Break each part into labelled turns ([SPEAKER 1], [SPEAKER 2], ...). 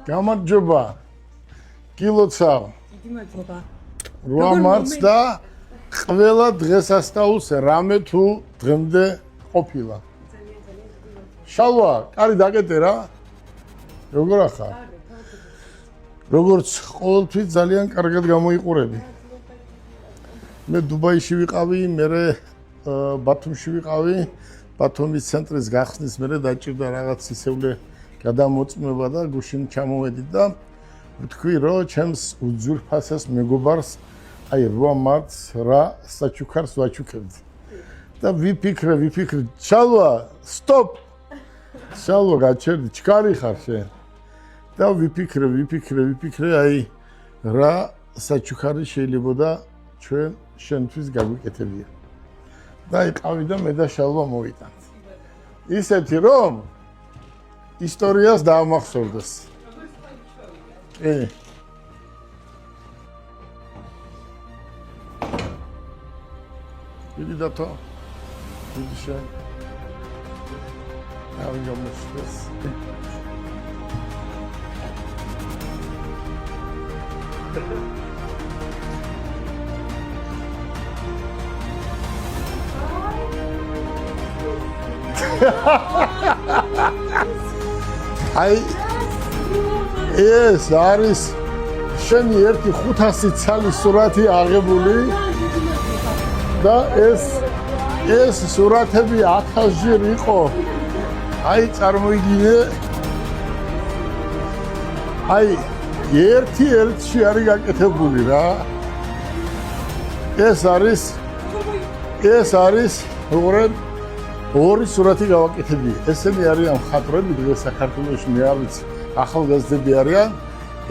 [SPEAKER 1] გამარჯობა. კილოცავ.
[SPEAKER 2] დიდი მადლობა.
[SPEAKER 1] 8 მარტს და ყველა დღესასწაულს რამე თუ დღემდე ყოფილა. შალვა, კარი დაკეტე რა. როგორ ახარ? როგორც ყოველთვის ძალიან კარგად გამოიყურები. მე დუბაიში ვიყავი, მე ბათუმში ვიყავი. ბათუმის ცენტრის გახსნის მერე დაჭირდა რაღაც ისევლე გადამოწმება და გუშინ ჩამოვედი და ვთქვი, რომ ჩემს უძვირფასეს მეგობარს აი 8 მარტს რა საჩუქარს ვაჩუქებდი. და ვიფიქრე, შალვა, სტოპ. შალვა გაჩერდი, ჩქარი ხარ შენ. და ვიფიქრე, აი რა საჩუქარი შეიძლება ჩვენ შენთვის გაგვიკეთებია. და იყავი და მე და შალვა მოვიტანთ. ისეთი რომ ისტორიას დაამახსოვრდეს. დიდი დათო. დიდი შენ. ავი გამოსდეს. აი ეს არის შენი ერთი 500 წლის სურათი აღებული და ეს სურათები 1000 ჯერ იყო. აი წარმოიდგინე. აი ერთ-ერთში არის გაკეთებული რა. ეს არის უბრალოდ ორი სურათი გავაკეთებია. ესენი არიან მხატვრები დღეს საქართველოში მე არ ვიცი ახალგაზრდები არიან.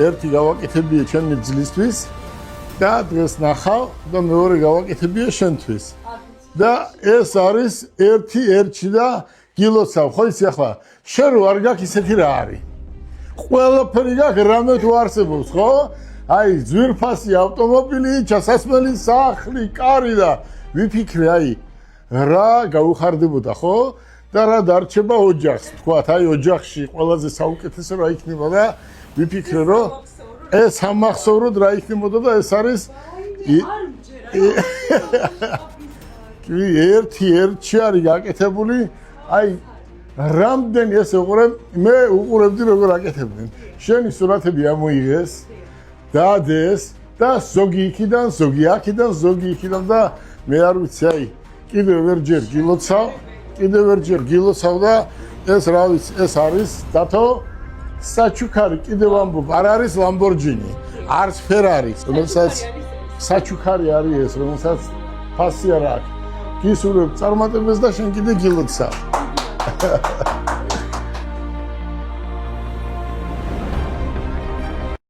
[SPEAKER 1] ერთი გავაკეთებია ჩემი ძლისთვის და დღეს ნახავ და მეორე გავაკეთებია შენთვის. და ეს არის ერთ-ერთში და გილოცავ ხო იცი ახლა შენ რო არ გაქვს ისეთი რა არის. ყველაფერი გაქვს რამე თუ არსებობს ხო? აი ძვირფასი ავტომობილი, ჩასასმელი სახლი, კარი და ვიფიქრე აი რა გაუხარდებოდა ხო? და რა დარჩება ოჯახს, თქვათ, აი ოჯახში ყველაზე საუკეთესო რა იქნება და ვიფიქრე რომ ეს ამახსოვროდ რა იქნებოდა და ეს არის ერთ-ერთში არის გაკეთებული, აი რამდენი ეს უყურებ, მე უყურებდი როგორ აკეთებდნენ. შენი სურათები ამოიღეს, დადეს და ზოგი იქიდან, ზოგი აქიდან, ზოგი იქიდან და მე არ ვიცი, აი კიდევ ვერჯერ გილოცავ და ეს რა ვიცი, ეს არის დათო საჩუქარი, კიდევ ამბობ, არ არის ლამბორჯინი, არც ფერარის, რომელსაც საჩუქარი არის ეს, რომელსაც ფასი არ აქვს. გისურვებ წარმატებას და შენ კიდე გილოცავ.